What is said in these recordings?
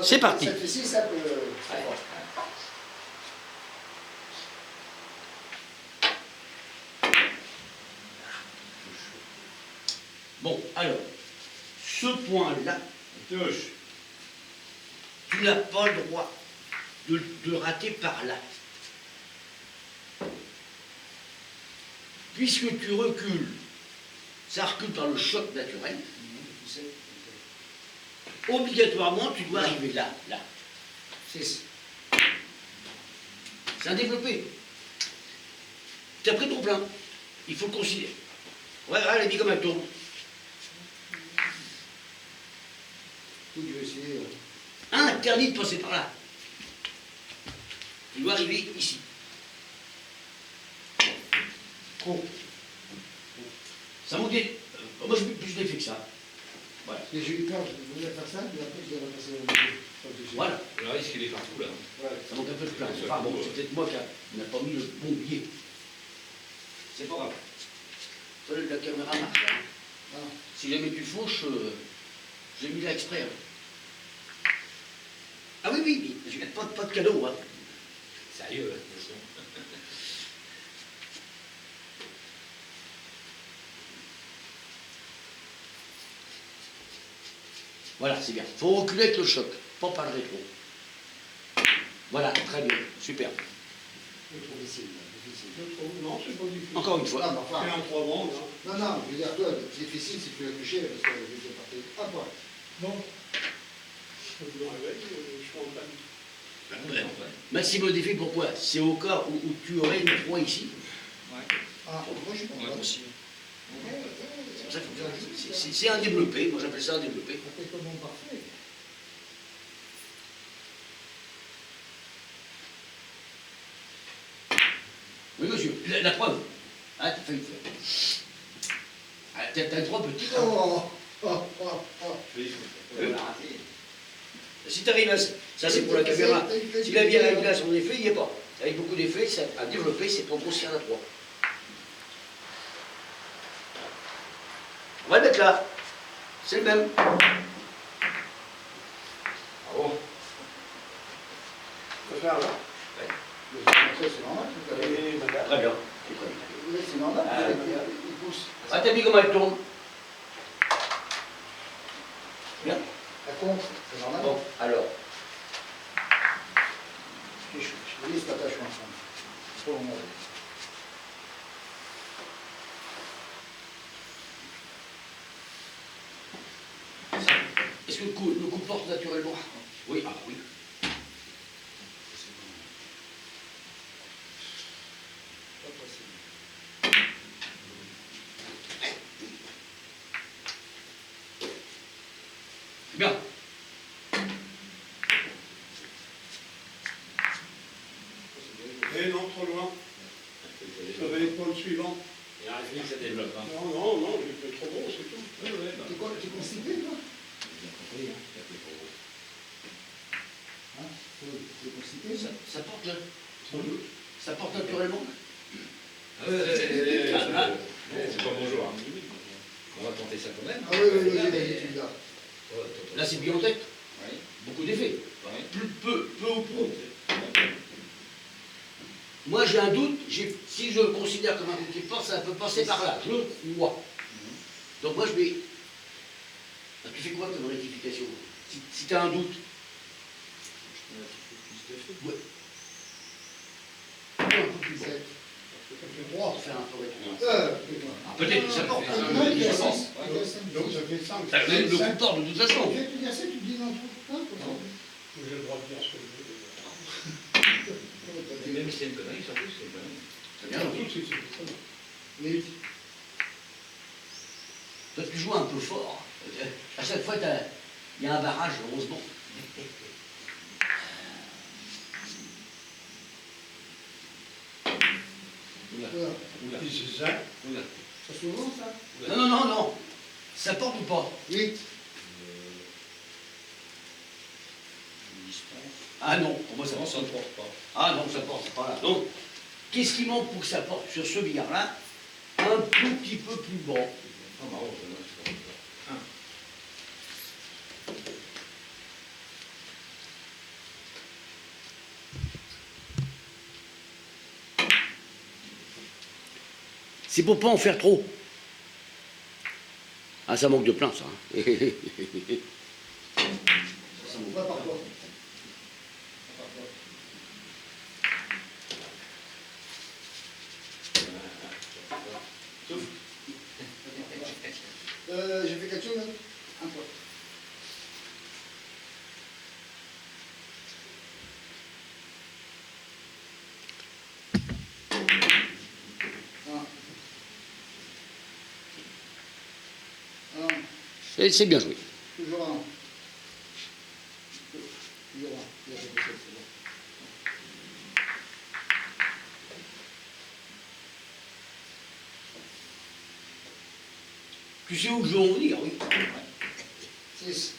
C'est parti. Cette fois-ci, ça peut... Bon, alors, ce point-là, Touche. tu n'as pas le droit de rater par là. Puisque tu recules, ça recule par le choc naturel, obligatoirement, tu dois arriver là, là. 6. C'est un développé. Tu as pris ton plein. Il faut le considérer. Ouais, allez, dis comme elle tourne. Tout je vais essayer. Interdit de passer par là. Tu dois arriver ici. Trop. Ça m'a dit. Moi, je l'ai fait que ça. Voilà. Et j'ai eu peur, je voulais faire ça, mais après je devrais passer au milieu. Voilà. Le risque, il est partout, là. Ouais. Ça manque un peu de plein. Enfin bon, c'est peut-être moi qui n'a pas mis le bon biais. C'est pas grave. Toi, la caméra marche. Hein. Ah. Si jamais tu fauches, j'ai mis là exprès. Hein. Ah oui, oui, je ne pas de cadeau. Hein. Sérieux, là, de toute façon. Voilà, c'est bien. Il faut reculer avec le choc, pas par le rétro. Voilà, très bien, super. C'est trop difficile. Non, c'est pas difficile. Encore une fois. Ah, mais enfin, C'est un 3 bandes. Hein. non, non, je veux dire, toi, c'est difficile si tu veux toucher, parce que je vais partir à toi. Non. Je me réveille, je suis en panne. Maximum défi, pourquoi? C'est au cas où tu aurais une proie ici. Ah, moi je suis pas Ouais, aussi. C'est pour ça qu'il faut faire. C'est un développé, moi j'appelle ça un développé. Ça fait comment parfait. Oui, monsieur, la preuve. Ah, tu fais une fois. Ah, t'as le droit petit. Hein. Oh, oh, oh, oh. Si tu arrives à ça, c'est pour la caméra. Si la vie arrive là, son effet, il n'y est pas. Avec beaucoup d'effets, à développer, c'est pour grossir la proie. On va le mettre là. C'est le même. Bravo. Ça fait un là. Ça, c'est normal. Très bien. Oui, c'est normal. Ah, Il pousse. Ah, t'as vu comment elle tourne? Bien. La contre, c'est normal. Bon, alors. Je laisse l'attachement ensemble. C'est pas normal. Est-ce que le coup porte naturellement? Oui, ah oui. Pas possible. Bien. Eh non, trop loin. Ça va être pas le suivant. Il y a un réflexe, ça développe. Hein. Non, non, non, j'ai fait trop gros, c'est tout. Oui, oui, bah. T'es quoi, t'es constipé, toi? J'ai bien compris, hein. Il a fait trop gros. Hein? T'es constipé, ça? Ça porte là. Sans doute. Ça porte naturellement. Ah ouais, c'est pas bonjour. Hein. On va tenter ça quand même. Ah oui, oui, oui, Là, oui, mais- tu l'as. Là, c'est biotech. Oui. Beaucoup d'effets. Oui. Peu ou prou. Moi, j'ai un doute. Si je le considère comme un coup qui porte, ça peut passer par là. Je crois. Donc, moi, je vais. Ah, tu fais quoi comme rectification? Si tu as un doute. Ouais. Un peu plus bas. Ça fait 3. Faire un peu rétro. Putain. Ah, peut-être que ça porte. Ah, Hein, non, il y a je pense. six. Il y a cinq. Donc ça fait 5. Le coup porte de toute façon. Tu dis assez, tu dis non, trop. J'ai le droit de dire ce que je veux. Et même si c'est une connerie, surtout, c'est une connerie. C'est bien. Surtout si c'est très bien. Oui. Toi, tu joues un peu fort. À chaque fois, il y a un barrage, heureusement. Oula. Oula. Si c'est ça, Oula. Ça souvent, ça? Non, non, non, non. Ça porte ou pas? 8. Ah non, pour moi ça Non, porte. ça ne porte pas. Ah non, ça porte pas là. Donc, qu'est-ce qui manque pour que ça porte sur ce billard-là? Un tout petit peu plus grand. Ah, marrant, c'est pas comme ça. C'est pour pas en faire trop. Ah, ça manque de plein, ça. Hein. Ça ne va pas par toi. J'ai fait quelque chose, là? Un point. C'est bien joué. Toujours un. Toujours un. Il a fait quelque chose, c'est bon. Tu sais où je veux en venir, oui. 6.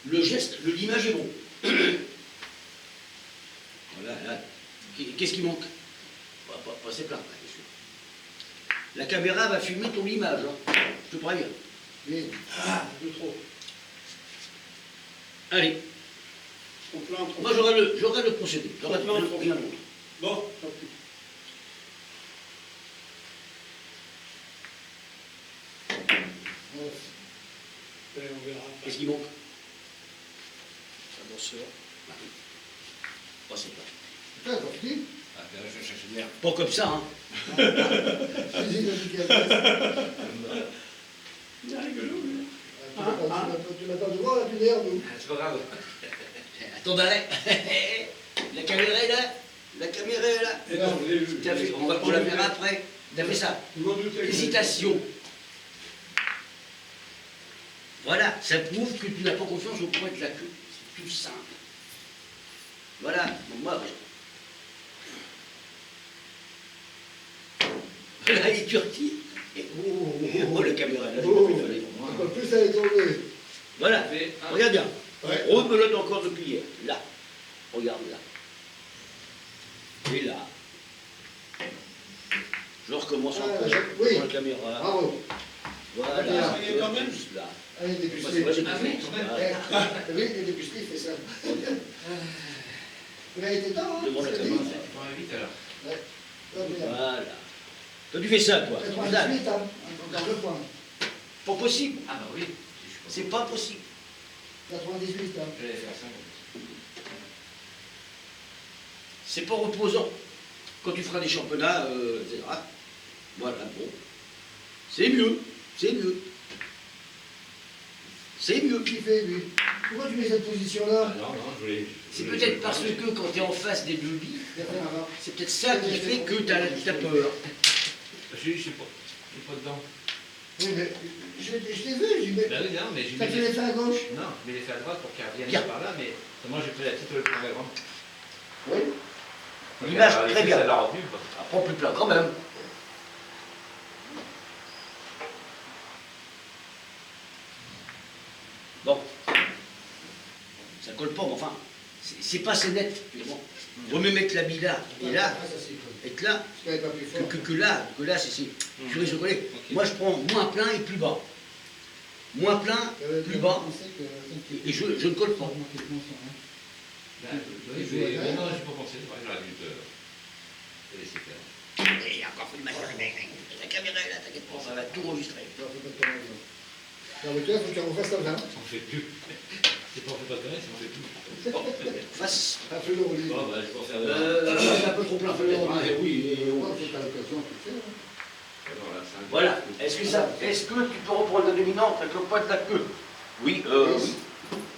Le geste, l'image est bon. Voilà, là. Qu'est-ce qui manque? Pas c'est plein, bien sûr. La caméra va filmer ton image, hein. Je te préviens. Oui. Ah, un peu trop. Allez, Trop plein, trop moi j'aurai le procédé. J'aurai Trop plein, trop rien plein. d'autre. Bon, tant pis. Allez, on verra. Qu'est-ce qui manque? Un danseur. Pas c'est plein. Putain, t'as fini? Ah, là, je cherche une merde. Pas comme ça, hein. Vas-y, il a dit qu'il y avait- Il est rigolo, lui. Tu m'as pas le droit, là, puis d'ailleurs, nous. C'est pas grave. Attendez, la caméra est là. La caméra est là. Et non, je l'ai vu. T'as fait, on la verra après. T'as fait ça. Je m'en doutais que- Hésitation. Voilà, ça prouve que tu n'as pas confiance au point de la queue. C'est tout simple. Voilà, donc moi, là, il turquie. Oh, la caméra, là, je Oh. me fais faller. On peut plus aller tomber. Voilà, Fait un. regarde bien. Ouais. Rebelote encore depuis hier. Là. Regarde là. Et là. Je recommence Ah, encore. oui. Dans la caméra. Bravo. Voilà. Ah, il y a quand même. Juste là. Allez, Moi, c'est dépucelé. vrai, j'ai Ah pas oui, fait. quand même. Voilà. Oui, il est dépucelé, il fait ça. Il a été temps, hein? Demande la c'est caméra. vite. Prends vite alors. Ouais. Pas bien. Voilà. Toi, tu fais ça, toi. Regarde. 98, hein? Encore 2 points. Pas possible. Ah bah oui. C'est pas possible. 98, hein? J'allais faire ça. C'est pas reposant. Quand tu feras des championnats, etc. Voilà, bon. C'est mieux. C'est mieux. C'est mieux. Qui fait, lui? Pourquoi tu mets cette Ah position-là? non, non, je voulais. C'est peut-être parce que quand tu es en face des deux billes, Il a fait un rat. c'est peut-être ça qui fait que tu as peur. Je suis pas dedans. Oui, mais je t'ai vu, j'ai mis. Bah oui, non, mais j'ai T'as mis fait les... les à gauche? Non, je mets les faits à droite pour qu'elle revienne Bien. par là, mais moi j'ai pris la petite au lieu de prendre la grande. Oui. L'image, Alors, très les bien. faits, ça l'a retenu, quoi. Apprends plus plein quand même. Bon. Ça colle pas, mais enfin, c'est pas assez net, finalement. Vaut mieux mettre la bille là, et là, Ah, ça c'est cool. et que là, Parce qu'elle est pas plus fort. que là, c'est. Je vais coller. Moi, je prends moins plein et plus bas. Moins plein, plus bas, et je ne colle pas. Bah, oui, non, j'ai pas pensé, ouais, j'aurais dû te laisser faire. Et encore plus de matériel. La caméra est là, t'inquiète pas, ça va tout enregistrer. Non, mais toi, il faut que tu refasses la main. Ça en fait plus. C'est pas en fait pas de conneries, ça en fait plus. Face. Un peu le rouler. Bon, bah, je pense faire de C'est un peu trop plein, peut-être. hein, et oui, et Ouais, on- faut que t'as l'occasion, tu le fais. hein. Voilà. Est-ce que tu peux reprendre la dominante avec le poids de la queue? Oui, oui.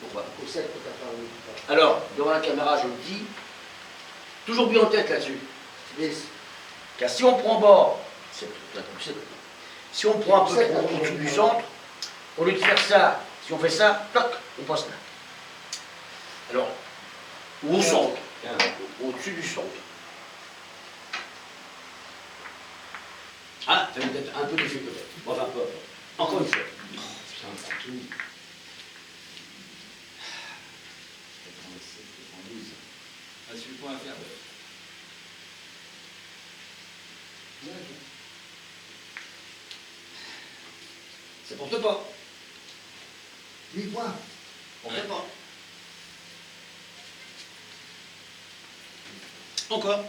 Pourquoi? Au sec, faut t'as parlé. Alors, devant la caméra, je le dis, toujours bien en tête là-dessus. 10. Car si on prend bord, si on prend un peu trop au-dessus du centre, au lieu de faire ça, si on fait ça, toc, on passe là. Alors, ou au centre, au-dessus du centre. Ah, ça va peut-être un peu d'effet peut-être. Bon, enfin, peu. Encore une fois. Putain, partout. 87, 92. Ah, c'est le point à faire. Ça porte pas. 8 points. Porte pas. Encore.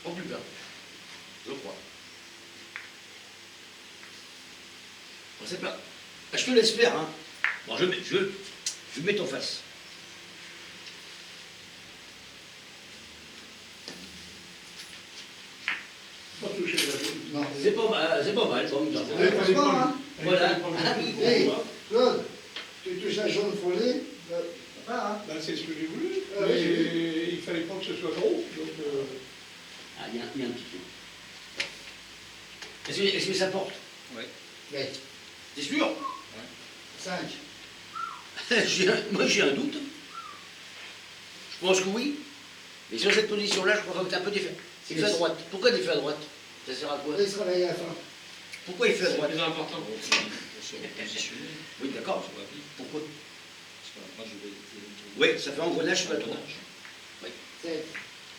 Oh plus peur. Je crois. Bon, c'est plat. Je te laisse faire, hein. Bon, je mets en face. Pas toucher la jaune. Non. C'est pas mal, bon, Elle fallait pas, pas- hein. elle Voilà. fallait pas le Ah oui. faire. Hey, Claude, tu touches la jaune follet, pas, hein. Ben, c'est ce que j'ai voulu, Ah, mais oui, il fallait pas que ce soit gros. Donc, Ah, il y a un petit peu. Est-ce que ça porte? Oui. T'es sûr? 5. Moi j'ai un doute. Je pense que oui. Mais sur cette position-là, je crois que tu es un peu défait. Il fait à droite. Pourquoi il fait à droite? Ça sert à quoi? Il se réveille à la fin. Pourquoi il fait à C'est droite? plus important pour se positionner. Oui, d'accord. Sur la vie. Pourquoi? Parce que moi, je vais. Oui, ça fait engrenage sur la droite. 7.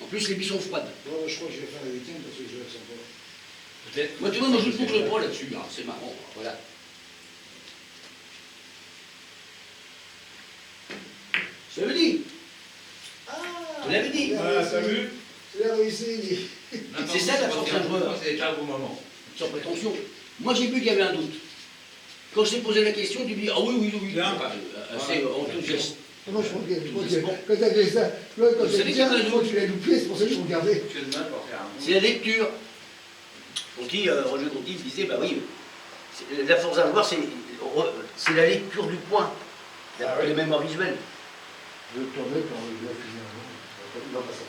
En plus, les billes sont froides. Bon, je crois que je vais faire le 8e parce que je le sens pas. Peut-être. Moi, tu vois, moi je ne boucle pas là-dessus. Hein. C'est marrant. Voilà. Je l'avais dit. Ah, Tu l'avais dit. voilà, t'as vu? C'est la réussi. C'est ça, la force d'un joueur. C'est déjà un bon moment. Sans prétention. Moi, j'ai vu qu'il y avait un doute. Quand je t'ai posé la question, tu me dis, ah oui, oui, oui. Bien. C'est enthousiaste. Moi, je regarde. C'est bon. Quand t'as dit ça, là, quand Vous savez t'as dit qu'il y a ça, un je crois que tu l'as loupé, c'est pour ça que je regardais. Tu es de mal pour faire un C'est la lecture. Roger Conti me disait, bah oui, la force d'un joueur, c'est la lecture du point, la mémoire visuelle. Je vais tourner pour le finir. Non, pas ça.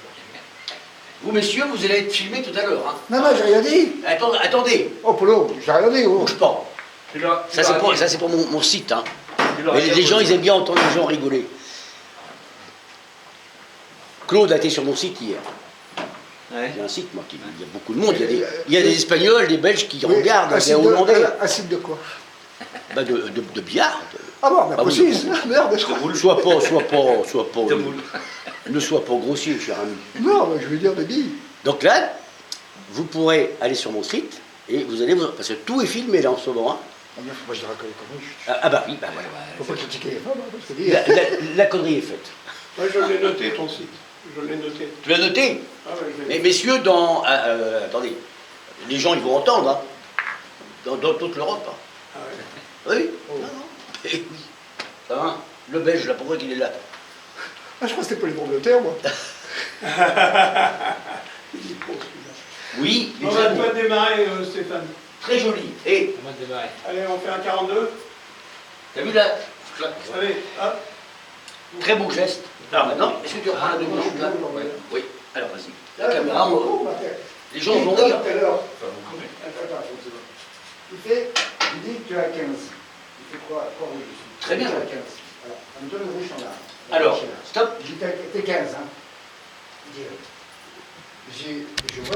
Vous, messieurs, vous allez être filmés tout à l'heure. Hein. Non, j'ai rien dit. Attendez, Oh, Polo, j'ai rien dit. Oh. bouge pas. Ça, c'est pour mon site. Hein. Mais les gens, ils aiment bien entendre les gens rigoler. Claude a été sur mon site hier. J'ai un site, moi, il y a beaucoup de monde. Il y a des Espagnols, des Belges qui regardent, des Hollandais. Un site de quoi? Bah de billard. Ah bon, mais Ah oui. précise. Merde, je crois. Ne sois pas grossier, cher ami. Non, mais je veux dire de billes. Donc là, vous pourrez aller sur mon site et vous allez vous... Parce que tout est filmé là en ce moment. Hein. Ah, mais faut pas que je te raconte comment je suis. Ah bah oui, bah voilà. Faut pas critiquer les femmes, hein, parce que La connerie est faite. Moi, je l'ai noté, ton site. Je l'ai noté. Tu l'as noté? Ah ouais, je l'ai Mais messieurs, attendez, les gens ils vont entendre, hein, dans toute l'Europe. Hein. Ah ouais. Oui. Oh. Non, non. Eh oui. Ça va, le Belge là, pourquoi qu'il est là? Ah, je crois que c'était pas les Angleterre, moi. Il est con, celui-là. Oui, mais On très va bon. pas démarrer, Stéphane. Très joli. Et, On va démarrer. Allez, on fait un 42. t'as vu là? Allez, hop. Très beau geste. Alors maintenant, est-ce que tu reprends la deuxième chose là? Oui. Alors vas-y. La caméra, les gens vont rire. Tout à l'heure. Enfin, vous pouvez. Attends, c'est bon. Il fait, il dit que tu es à 15. Il fait quoi rouge dessus. Très bien. Tu es à 15. Alors, en même temps, le rouge, t'en as. Alors, stop. T'es 15, hein. Je vois